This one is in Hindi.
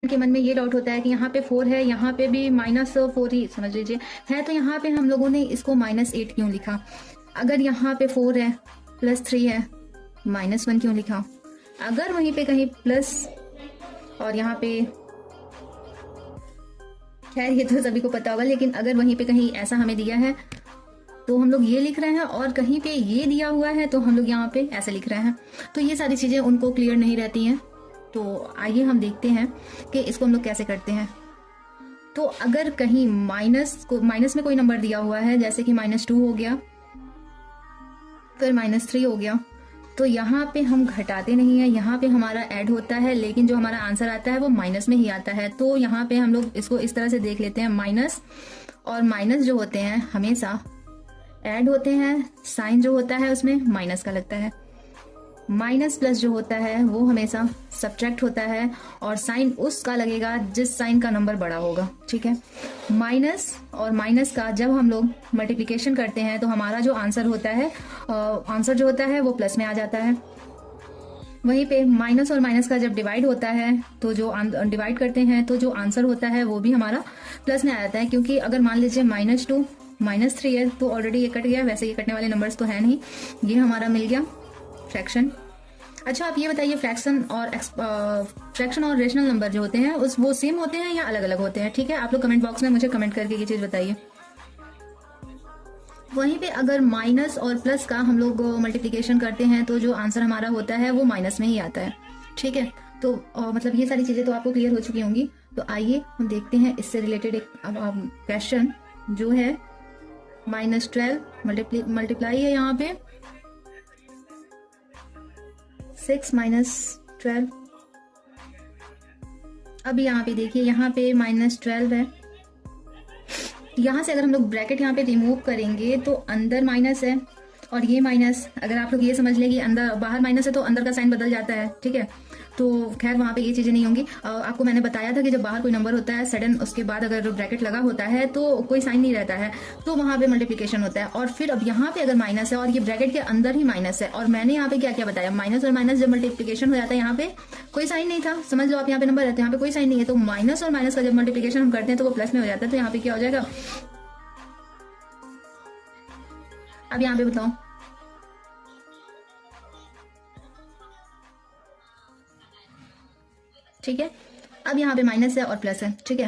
के मन में ये डाउट होता है कि यहाँ पे 4 है, यहाँ पे भी -4 ही समझ लीजिए है, तो यहाँ पे हम लोगों ने इसको -8 क्यों लिखा? अगर यहाँ पे 4 है, +3 है, -1 क्यों लिखा? अगर वहीं पे कहीं प्लस और यहाँ पे, खैर ये तो सभी को पता होगा, लेकिन अगर वहीं पे कहीं ऐसा हमें दिया है तो हम लोग ये लिख रहे हैं, और कहीं पे ये दिया हुआ है तो हम लोग यहाँ पे ऐसे लिख रहे हैं। तो ये सारी चीज़ें उनको क्लियर नहीं रहती हैं। तो आइए हम देखते हैं कि इसको हम लोग कैसे करते हैं। तो अगर कहीं माइनस में कोई नंबर दिया हुआ है, जैसे कि -2 हो गया, फिर -3 हो गया, तो यहाँ पे हम घटाते नहीं है, यहाँ पे हमारा ऐड होता है, लेकिन जो हमारा आंसर आता है वो माइनस में ही आता है। तो यहाँ पे हम लोग इसको इस तरह से देख लेते हैं, माइनस और माइनस जो होते हैं हमेशा ऐड होते हैं, साइन जो होता है उसमें माइनस का लगता है। माइनस प्लस जो होता है वो हमेशा सब्ट्रैक्ट होता है, और साइन उसका लगेगा जिस साइन का नंबर बड़ा होगा। ठीक है, माइनस और माइनस का जब हम लोग मल्टीप्लिकेशन करते हैं तो हमारा जो आंसर होता है, आंसर जो होता है वो प्लस में आ जाता है। वहीं पे माइनस और माइनस का जब डिवाइड होता है तो जो डिवाइड करते हैं तो जो आंसर होता है वो भी हमारा प्लस में आ जाता है। क्योंकि अगर मान लीजिए -2 -3 है तो ऑलरेडी ये कट गया, वैसे ये कटने वाले नंबर्स तो है नहीं, ये हमारा मिल गया फ्रैक्शन। अच्छा, आप ये बताइए, फ्रैक्शन और रेशनल नंबर जो होते हैं वो सेम होते हैं या अलग अलग होते हैं? ठीक है, आप लोग कमेंट बॉक्स में मुझे कमेंट करके ये चीज बताइए। वहीं पे अगर माइनस और प्लस का हम लोग मल्टीप्लिकेशन करते हैं तो जो आंसर हमारा होता है वो माइनस में ही आता है। ठीक है, तो मतलब ये सारी चीजें तो आपको क्लियर हो चुकी होंगी। तो आइए हम देखते हैं इससे रिलेटेड एक क्वेश्चन जो है -12 मल्टीप्लाई है यहाँ पे 6 - 12। अब यहाँ पे देखिए, यहाँ पे -12 है, यहाँ से अगर हम लोग ब्रैकेट यहाँ पे रिमूव करेंगे तो अंदर माइनस है और ये माइनस, अगर आप लोग ये समझ लें कि अंदर बाहर माइनस है तो अंदर का साइन बदल जाता है। ठीक है, तो खैर वहाँ पे ये चीज़ें नहीं होंगी। आपको मैंने बताया था कि जब बाहर कोई नंबर होता है सडन, उसके बाद अगर ब्रैकेट लगा होता है तो कोई साइन नहीं रहता है, तो वहाँ पे मल्टीप्लिकेशन होता है। और फिर अब यहाँ पे अगर माइनस है और ये ब्रैकेट के अंदर ही माइनस है, और मैंने यहाँ पे क्या क्या बताया, माइनस और माइनस जब मल्टीप्लिकेशन हो जाता है यहाँ पे कोई साइन नहीं था, समझ लो आप यहाँ पे नंबर रहते हैं, यहाँ पे कोई साइन नहीं है, तो माइनस और माइनस का जब मल्टीप्लिकेशन हम करते हैं तो वो प्लस में हो जाता है। तो यहाँ पे क्या हो जाएगा, अब यहाँ पे बताओ। ठीक है, अब यहाँ पे माइनस है और प्लस है। ठीक है,